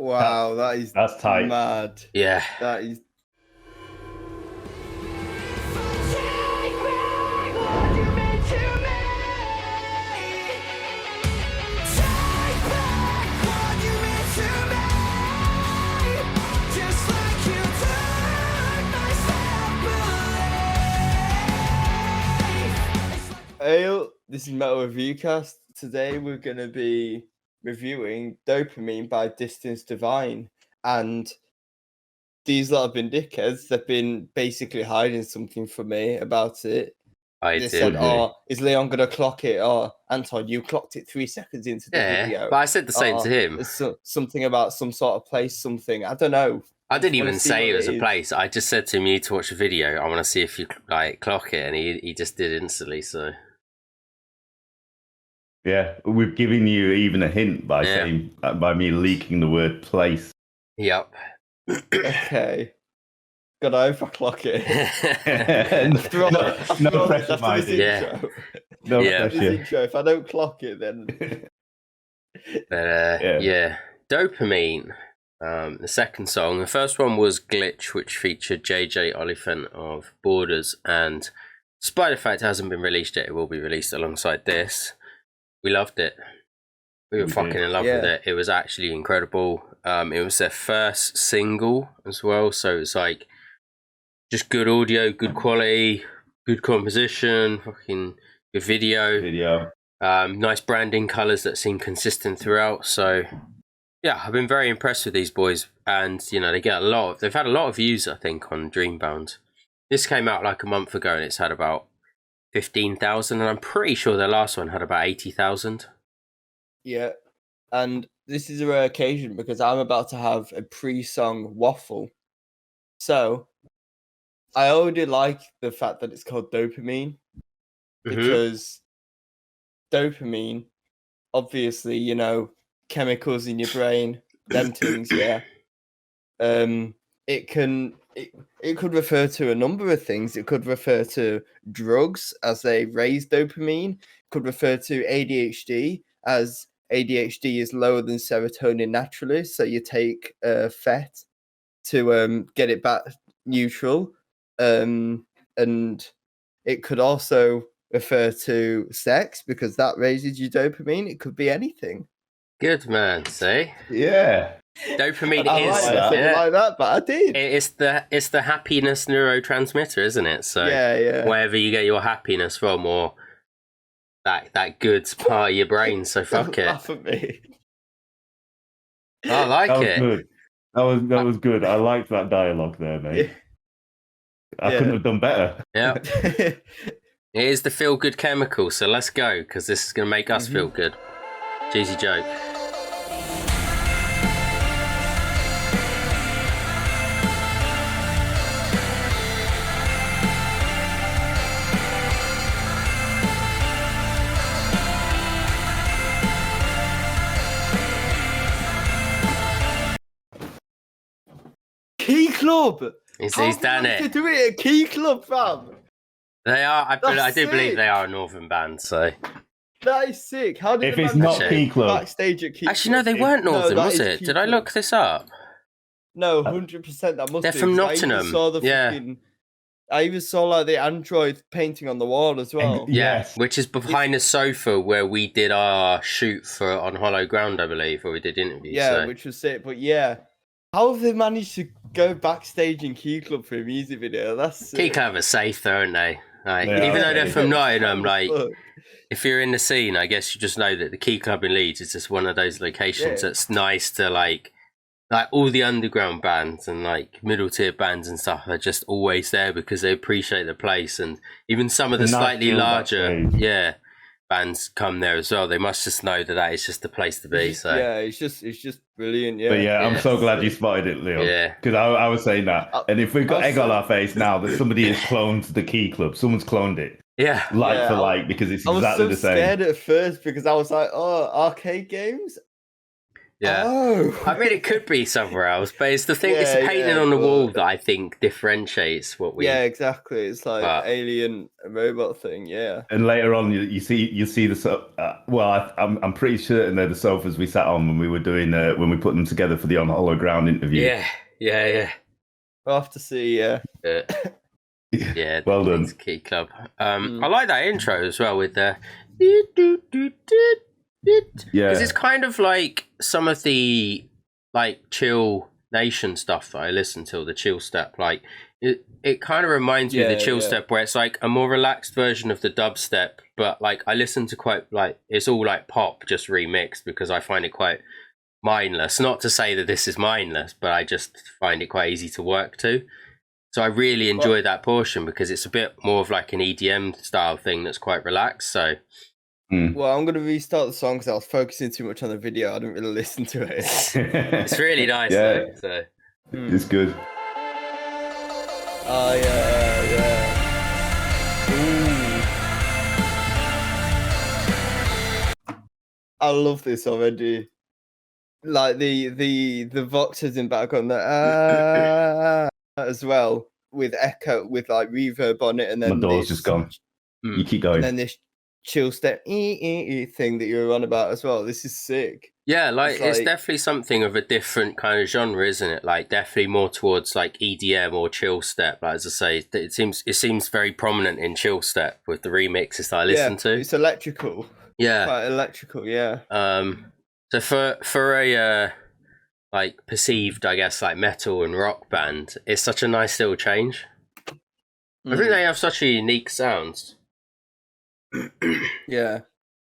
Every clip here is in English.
Wow, that's tight. Mad. Yeah. That is. Hey, this is Metal Review Cast. Today we're going to be reviewing Dopamine by Distance Divine. And these lot have been dickheads. They've been basically hiding something from me about it. They said, is Leon going to clock it? Oh, Anton, you clocked it 3 seconds into the video. But I said the same to him. Something about some sort of place, something. I don't know. I didn't even say it was a place. I just said to him, you need to watch a video. I want to see if you clock it. And he just did instantly, so... Yeah, we've given you even a hint by saying by me leaking the word place. Yep. Okay. God, I hope I clock it. no pressure, my yeah. No pressure. Intro. If I don't clock it, then. But yeah, Dopamine. The second song. The first one was Glitch, which featured JJ Oliphant of Borders, and despite the fact it hasn't been released yet, it will be released alongside this. We loved it. We were fucking in love with it. It was actually incredible. It was their first single as well, so it's like just good audio, good quality, good composition, fucking good video. Nice branding colours that seem consistent throughout. So yeah, I've been very impressed with these boys, and you know they've had a lot of views, I think, on Dreambound. This came out like a month ago, and it's had about 15,000, and I'm pretty sure their last one had about 80,000. Yeah, and this is a rare occasion because I'm about to have a pre-song waffle. So, I already like the fact that it's called Dopamine because dopamine, obviously, you know, chemicals in your brain, them things, yeah. It could refer to a number of things. It could refer to drugs as they raise dopamine. It could refer to ADHD as ADHD is lower than serotonin naturally, so you take FET to get it back neutral. And it could also refer to sex because that raises your dopamine. It could be anything. Good man, see? Yeah. Dopamine I is like that, but I did. It's the happiness neurotransmitter, isn't it? So wherever you get your happiness from, or that good part of your brain. So fuck it. Laugh at me. I like it. Good. That was good. I liked that dialogue there, mate. I couldn't have done better. Yeah. It is the feel good chemical, so let's go, because this is going to make us feel good. Cheesy joke. Key Club. He's done it. To do it at Key Club, fam. They are. I do believe they are a northern band. So that is sick. How did if it's not Key Club backstage at Key Actually, no, they weren't northern, was it? Did I look this up? No, 100%. That must. They're from Nottingham. I even saw like the Android painting on the wall as well. Yes, which is behind the sofa where we did our shoot for On Hollow Ground, I believe, where we did interviews. Yeah, which was sick. But yeah, how have they managed to go backstage in Key Club for a music video? That's sick. Key Club are safe, though, aren't they? Like, even though they're from Nottingham, like if you're in the scene, I guess you just know that the Key Club in Leeds is just one of those locations that's nice to like all the underground bands and like middle tier bands and stuff are just always there because they appreciate the place, and even some of the slightly larger bands come there as well. They must just know that is just the place to be. So yeah, it's just brilliant. Yeah, but I'm so glad you spotted it, Leon. Yeah, because I was saying that, and if we've got egg on our face now that somebody has cloned the Key Club, someone's cloned it. Yeah, for like, because it's exactly the same. I was so scared at first because I was like, oh, arcade games. Yeah. Oh. I mean, it could be somewhere else, but it's the thing. It's the Yeah, painting yeah, on the but- wall that I think differentiates what we. Yeah, exactly. It's like But- alien robot thing. Yeah. And later on, you see the I'm pretty certain they're the sofas we sat on when we were doing when we put them together for the On Hollow Ground interview. Yeah. We'll have to see. Yeah. Yeah. Well King's done. Key Club. I like that intro as well with the. Yeah, Because it's kind of like some of the like chill nation stuff that I listen to, the chill step. Like it kind of reminds me of the chill step where it's like a more relaxed version of the dubstep, but like I listen to quite like it's all like pop just remixed because I find it quite mindless. Not to say that this is mindless, but I just find it quite easy to work to. So I really enjoy that portion because it's a bit more of like an EDM style thing that's quite relaxed. So. Well, I'm going to restart the song because I was focusing too much on the video. I didn't really listen to it. It's really nice, though. So. It's good. Oh, yeah. Ooh. I love this already. Like the voxers in background that as well with echo with like reverb on it, and then My door's just gone. You keep going. And then this chill step thing that you were on about as well. This is sick. Yeah, like it's definitely something of a different kind of genre, isn't it? Like definitely more towards like EDM or chill step. Like, as I say, it seems very prominent in chill step with the remixes that I listen to. It's electrical. Yeah, quite electrical. Yeah. So for a like perceived, I guess, like metal and rock band, it's such a nice little change. I think they have such a unique sound. Yeah,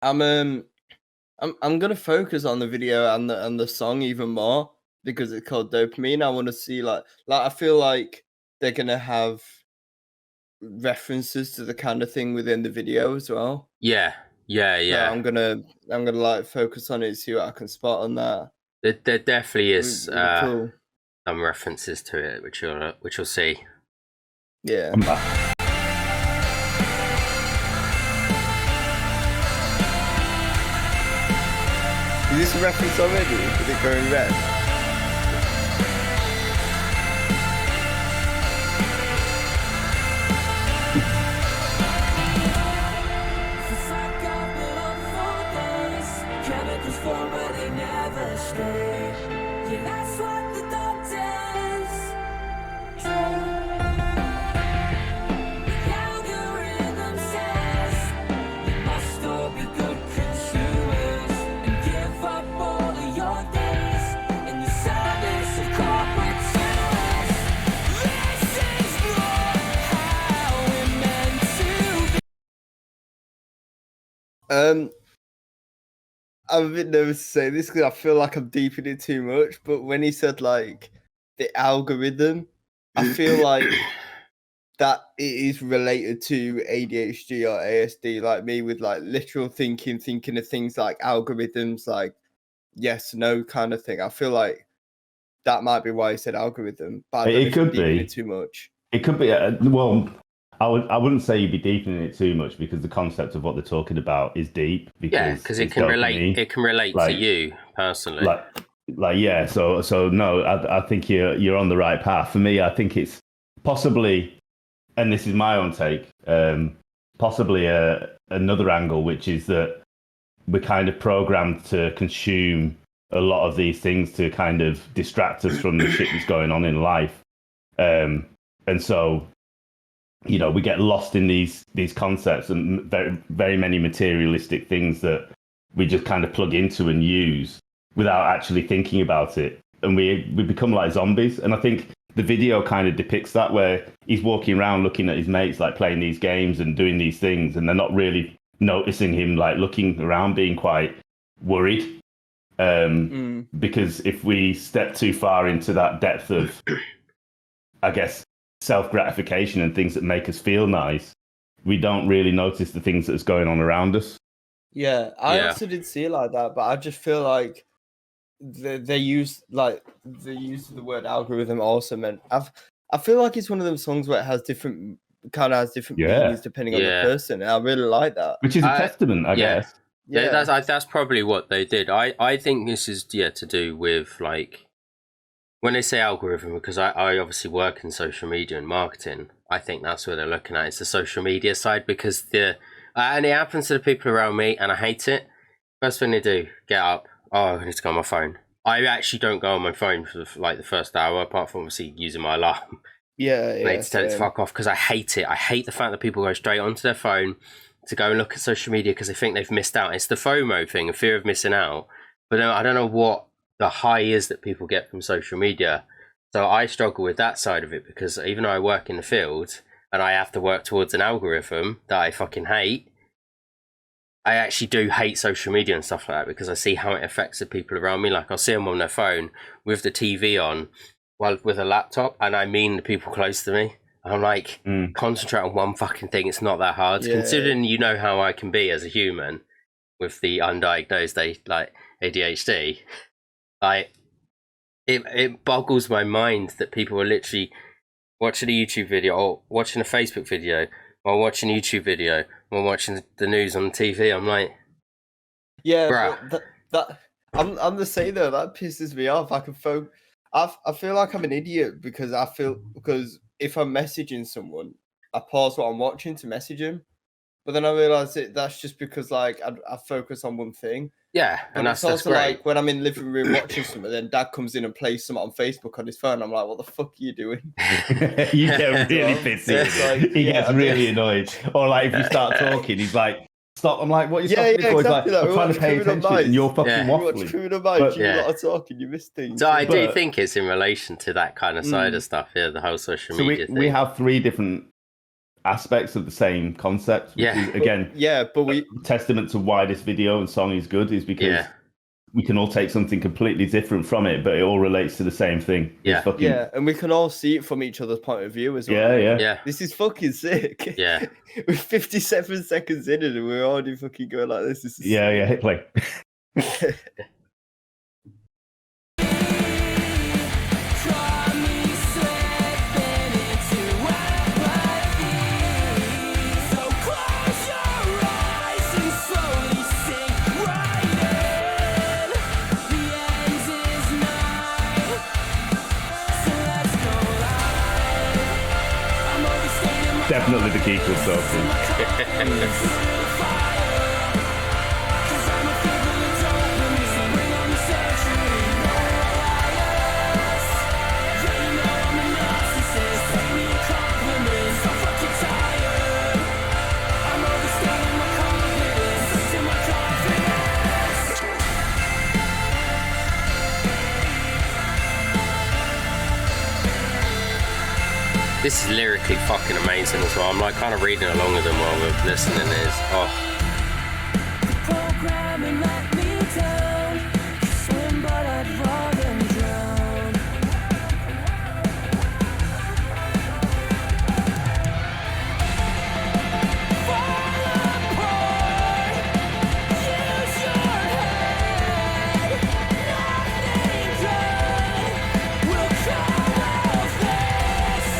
I'm gonna focus on the video and the song even more because it's called Dopamine. I want to see like I feel like they're gonna have references to the kind of thing within the video as well. Yeah. So I'm gonna like focus on it, see what I can spot on that. There definitely is really cool. Some references to it, which you'll see. Yeah. Is this a reference already? Is it going red? I'm a bit nervous to say this because I feel like I'm deep in it too much. But when he said like the algorithm, I feel like that it is related to ADHD or ASD, like me with like literal thinking of things like algorithms, like yes, no kind of thing. I feel like that might be why he said algorithm. But I don't know if I'm deep in it too much. It could be. Well, I wouldn't say you'd be deepening it too much because the concept of what they're talking about is deep. Because it can relate. It can relate to you personally. Yeah. So no, I think you're on the right path. For me, I think it's possibly, and this is my own take, possibly another angle, which is that we're kind of programmed to consume a lot of these things to kind of distract us from the shit that's going on in life, and so. You know, we get lost in these concepts and very, very many materialistic things that we just kind of plug into and use without actually thinking about it. And we become like zombies. And I think the video kind of depicts that, where he's walking around looking at his mates, like playing these games and doing these things. And they're not really noticing him, like looking around, being quite worried. Because if we step too far into that depth of, I guess, self-gratification and things that make us feel nice, we don't really notice the things that's going on around us. I also did see it like that, but I just feel like they use the use of the word algorithm also meant I feel like it's one of them songs where it has different meanings depending on the person, and I really like that. Which is a testament, I guess. Yeah. That's probably what they did. I think this is to do with like when they say algorithm, because I obviously work in social media and marketing. I think that's what they're looking at. It's the social media side because and it happens to the people around me, and I hate it. First thing they do, get up. Oh, I need to go on my phone. I actually don't go on my phone for like the first hour, apart from obviously using my alarm. Yeah, I need to tell it to fuck off because I hate it. I hate the fact that people go straight onto their phone to go and look at social media because they think they've missed out. It's the FOMO thing, a fear of missing out. But I don't know what the high is that people get from social media. So I struggle with that side of it because even though I work in the field and I have to work towards an algorithm that I fucking hate, I actually do hate social media and stuff like that because I see how it affects the people around me. Like I'll see them on their phone with the TV on while with a laptop, and I mean the people close to me. I'm like, concentrate on one fucking thing. It's not that hard. Yeah. Considering you know how I can be as a human with the undiagnosed like ADHD, like it boggles my mind that people are literally watching a YouTube video or watching a Facebook video or watching a YouTube video or watching the news on TV. I'm like, yeah, but I'm the same though. That pisses me off. I feel like I'm an idiot because if I'm messaging someone, I pause what I'm watching to message him. But then I realise that's just because like I focus on one thing. yeah, But and it's that's also great. like when I'm in the living room watching something, then Dad comes in and plays something on Facebook on his phone. I'm like, what the fuck are you doing? You get really pissy. Like, he gets really annoyed. Or like if you start talking, he's like, stop. I'm like, what are you stopping for? He's like, exactly. I'm trying to pay attention and you're fucking You watch waffling. Criminal Minds, you lot are talking, you miss things. So I do think it's in relation to that kind of side of stuff, the whole social media thing. We have three different aspects of the same concept, which is, again, but we testament to why this video and song is good is because we can all take something completely different from it, but it all relates to the same thing. And we can all see it from each other's point of view as well. Yeah. This is fucking sick. Yeah. We're 57 seconds in and we're already fucking going like this. Hit play. Definitely the key to something. This is lyrically fucking amazing as well. I'm like kind of reading along with them while we're listening. Programming let me down. Swim, but I'd rather drown. Fall apart. Use your head. Nothing good will come of this.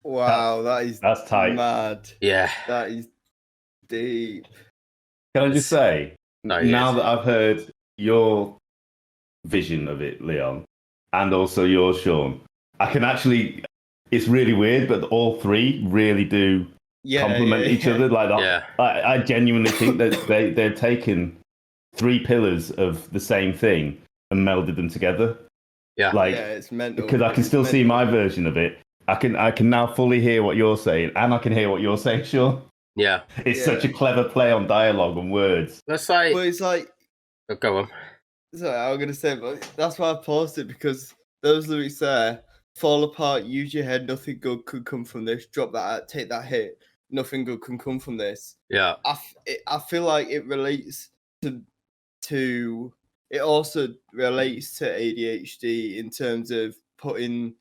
Wow, that's tight. Mad. Yeah. That is deep. Can I just say, now that I've heard your vision of it, Leon, and also yours, Sean, I can actually, it's really weird, but all three really do complement each other. Like that. I genuinely think that they've taken three pillars of the same thing and melded them together. It's mental. Because I can still see my version of it. I can now fully hear what you're saying, and I can hear what you're saying, Sean. Yeah. It's such a clever play on dialogue and words. That's like... But it's like... Oh, go on. Sorry, I was going to say, but that's why I paused it, because those lyrics there, fall apart, use your head, nothing good could come from this, drop that, take that hit, nothing good can come from this. Yeah. I feel like it relates to it also relates to ADHD in terms of putting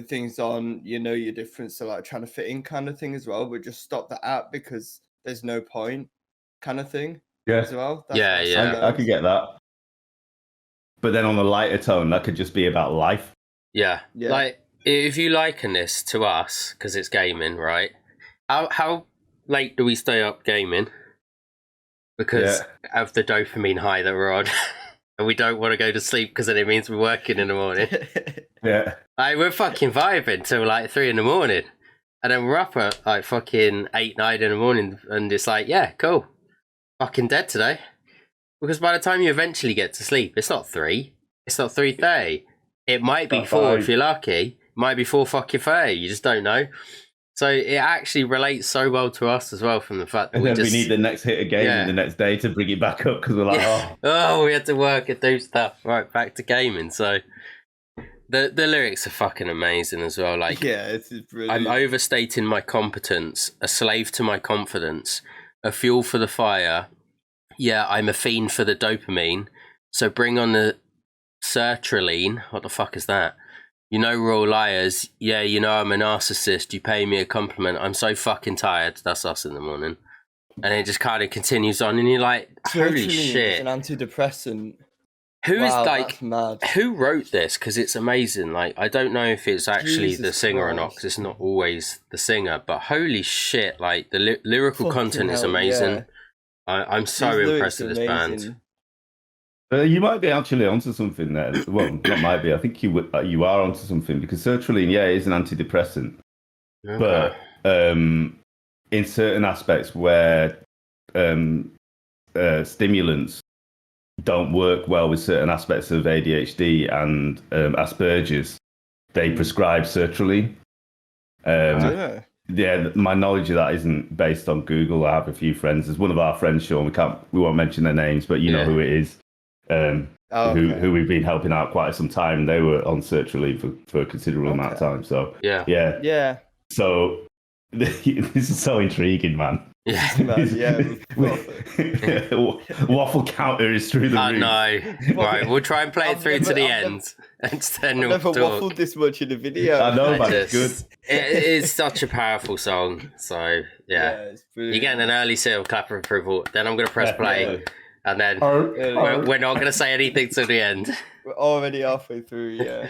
things on, your difference, so like trying to fit in kind of thing as well, but just stop the app because there's no point kind of thing. Yeah. as well. Yeah, what yeah. I could get that. But then on the lighter tone, that could just be about life. Yeah. Yeah. Like, if you liken this to us, because it's gaming, right? How late do we stay up gaming? Because of the dopamine high that we're on. And we don't want to go to sleep because then it means we're working in the morning. Yeah. Like, we're fucking vibing till like 3 a.m. And then we're up at like fucking 8, 9 in the morning. And it's like, yeah, cool. Fucking dead today. Because by the time you eventually get to sleep, it's not 3. It's not 3:30. It might be 4 if you're lucky. It might be 4 fucking 30. You just don't know. So it actually relates so well to us as well, from the fact that we need the next hit of gaming the next day to bring it back up, because we're like, we had to work and do stuff. Right, back to gaming. So the lyrics are fucking amazing as well. Like, yeah, it's brilliant. I'm overstating my competence, a slave to my confidence, a fuel for the fire. Yeah, I'm a fiend for the dopamine. So bring on the sertraline. What the fuck is that? You know we're all liars. Yeah, you know I'm a narcissist. You pay me a compliment. I'm so fucking tired. That's us in the morning. And it just kind of continues on, and you're like, holy shit. It's an antidepressant. That's mad. Who wrote this? Because it's amazing. Like, I don't know if it's actually the singer or not, because it's not always the singer. But holy shit, like, the lyrical content is amazing. Yeah. I'm so impressed with this band. You might be actually onto something there. Well, not might be. I think you are onto something, because sertraline, is an antidepressant. Okay. But in certain aspects where stimulants don't work well with certain aspects of ADHD and Asperger's, they prescribe sertraline. Yeah, my knowledge of that isn't based on Google. I have a few friends. There's one of our friends, Sean. We won't mention their names, but you know who it is. Who we've been helping out quite some time. They were on sertraline for a considerable amount of time. So yeah. So this is so intriguing, man. Waffle counter is through the roof. No, right. We'll try and play it through to the end, and then we'll never waffled this much in a video. I know, but it's good. It is such a powerful song. So you're getting an early seal of clap of approval. Then I'm going to press play, and then we're not going to say anything till the end. We're already halfway through. Yeah.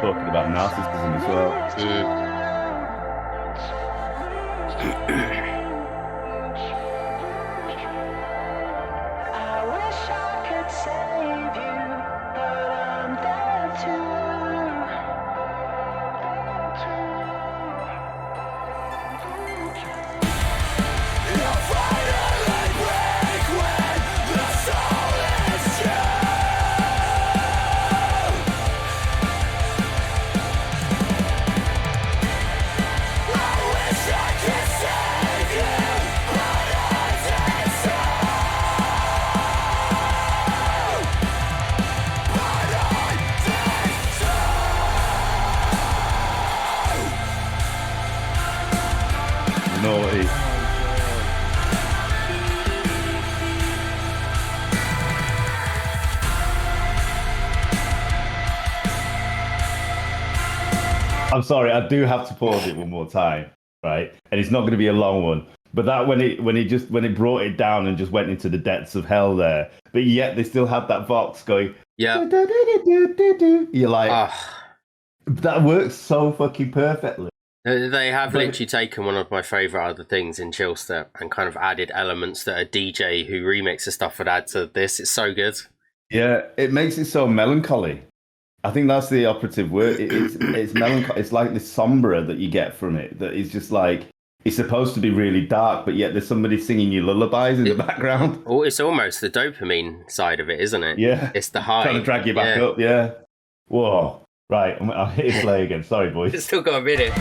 Talking about narcissism as well. I wish I could save you, but I'm there too. You'll finally break when the soul is true. Naughty. I'm sorry, I do have to pause it one more time, right? And it's not going to be a long one. But that when it brought it down and just went into the depths of hell there, but yet they still had that Vox going. Yeah. You're like, that works so fucking perfectly. They have literally taken one of my favourite other things in Chillstep and kind of added elements that a DJ who remixes stuff would add to this. It's so good. Yeah, it makes it so melancholy. I think that's the operative word. It's melancholy. It's like the sombre that you get from it. That is just like, it's supposed to be really dark, but yet there's somebody singing you lullabies in the background. Oh, it's almost the dopamine side of it, isn't it? Yeah. It's the high. Trying to drag you back up, yeah. Whoa. Right, I'll hit it play again. Sorry, boys. It's still got a minute.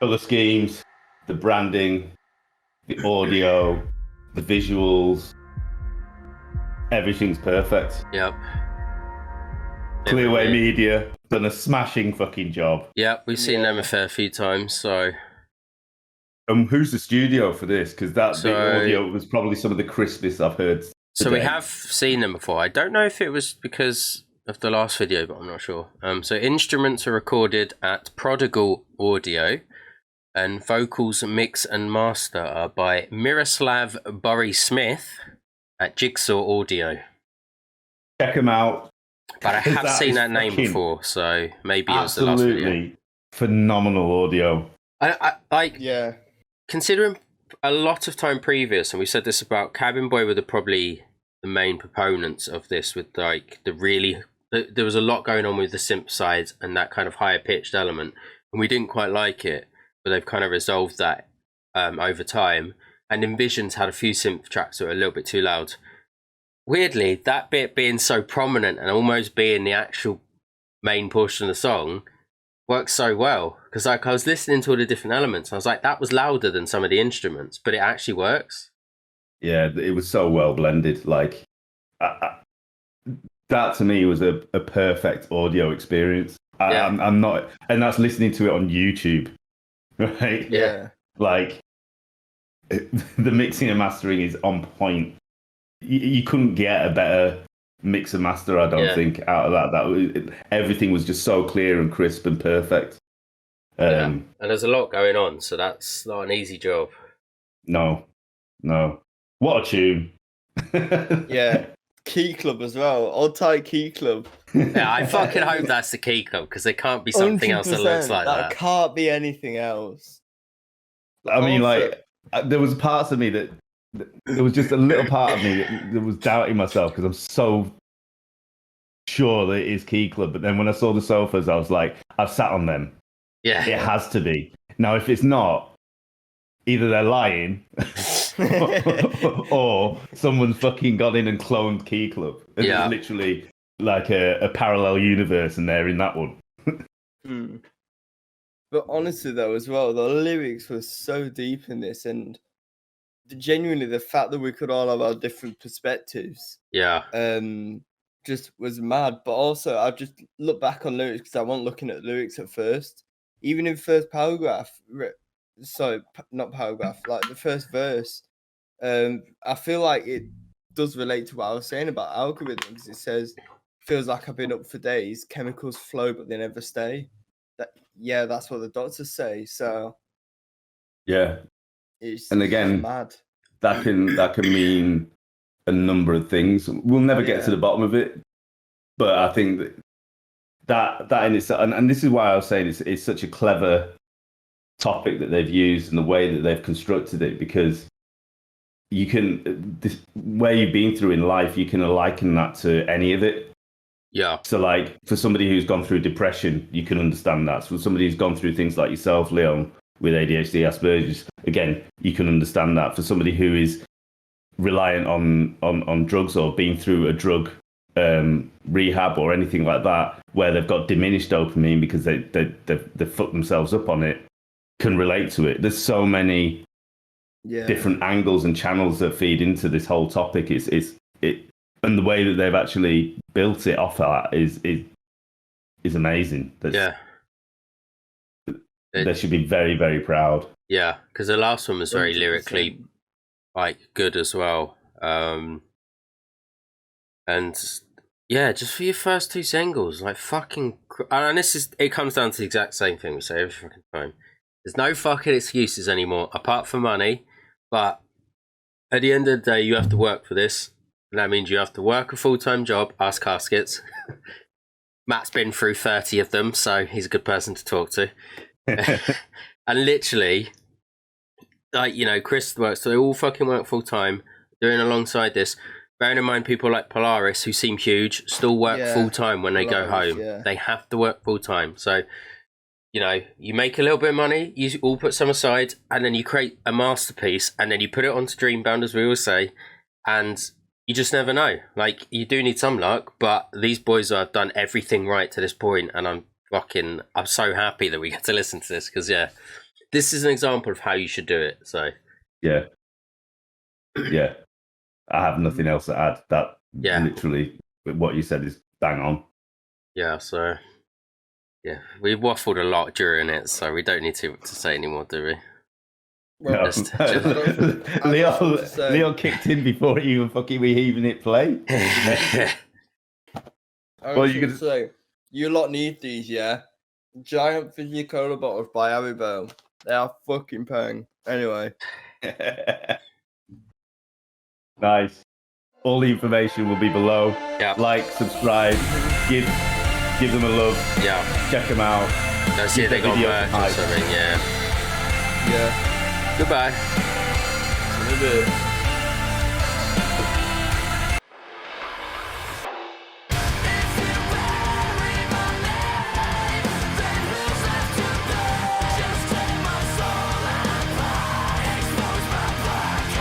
color schemes, the branding, the audio, the visuals, everything's perfect. Yep. Clearway Media done a smashing fucking job. Yep, we've seen them a fair few times, so... Who's the studio for this? Because the audio was probably some of the crispest I've heard today. So we have seen them before. I don't know if it was because of the last video, but I'm not sure. So instruments are recorded at Prodigal Audio, and vocals, mix and master are by Miroslav Burry-Smith at Jigsaw Audio. Check them out. But I have seen that name before, so maybe it was the last video. Absolutely phenomenal audio. I considering a lot of time previous, and we said this about Cabin Boy, were probably the main proponents of this, with like there was a lot going on with the synth side and that kind of higher pitched element, and we didn't quite like it, but they've kind of resolved that over time. And Envision's had a few synth tracks that are a little bit too loud. Weirdly, that bit being so prominent and almost being the actual main portion of the song works so well, because like I was listening to all the different elements, and I was like, that was louder than some of the instruments, but it actually works. Yeah, it was so well blended. Like that to me was a perfect audio experience. I'm not, and that's listening to it on YouTube, right? Yeah, like the mixing and mastering is on point. You couldn't get a better mix and master, I don't think, out of that. Everything was just so clear and crisp and perfect. And there's a lot going on, so that's not an easy job. No. What a tune. Yeah. Key Club as well. Old tight Key Club. Yeah, I fucking hope that's the Key Club, because there can't be something else that looks like that. That can't be anything else. I mean, like, there was parts of me that there was just a little part of me that was doubting myself, because I'm so sure that it is Key Club. But then when I saw the sofas, I was like, I've sat on them. Yeah. It has to be. Now, if it's not, either they're lying or someone's fucking gone in and cloned Key Club. And it's literally like a parallel universe, and they're in that one. But honestly, though, as well, the lyrics were so deep in this, and genuinely the fact that we could all have our different perspectives just was mad. But also I just look back on lyrics, because I wasn't looking at lyrics at first, even in first paragraph, sorry, not paragraph, like the first verse. I feel like it does relate to what I was saying about algorithms. It says, feels like I've been up for days, chemicals flow but they never stay. That's what the doctors say. So and again, mad. that can mean a number of things. We'll never get to the bottom of it, but I think that in itself, and this is why I was saying it's such a clever topic that they've used and the way that they've constructed it, because you can, where you've been through in life, you can liken that to any of it. Yeah. So like for somebody who's gone through depression, you can understand that. So for somebody who's gone through things like yourself, Leon, with ADHD, Asperger's, again, you can understand that. For somebody who is reliant on drugs or been through a drug rehab or anything like that, where they've got diminished dopamine because they've fucked themselves up on it, can relate to it. There's so many different angles and channels that feed into this whole topic. And the way that they've actually built it off that is amazing. They should be very, very proud. Yeah, because the last one was very 100%. Lyrically good as well. And just for your first two singles, and it comes down to the exact same thing we say every fucking time. There's no fucking excuses anymore, apart from money. But at the end of the day, you have to work for this. And that means you have to work a full-time job, ask caskets. Matt's been through 30 of them, so he's a good person to talk to. And literally, Chris works, so they all fucking work full-time, doing alongside this. Bearing in mind people like Polaris, who seem huge, still work full-time when they go home. Yeah. They have to work full-time. So, you make a little bit of money, you all put some aside, and then you create a masterpiece, and then you put it onto Dreambound, as we always say, and you just never know. You do need some luck, but these boys have done everything right to this point, and I'm so happy that we get to listen to this, because this is an example of how you should do it. So Yeah. Yeah. I have nothing else to add. That literally what you said is bang on. Yeah, so yeah, we waffled a lot during it, so we don't need to say anymore, do we? Well, No. Leo kicked in before even fucking we even hit play. I was going to say, you lot need these, yeah? Giant fizzy cola bottles by Haribo. They are fucking pang. Anyway. Nice. All the information will be below. Yeah. Like, subscribe, give them a love. Yeah. Check them out. Go see if they got merch or something, yeah. Yeah. Goodbye. In a bit.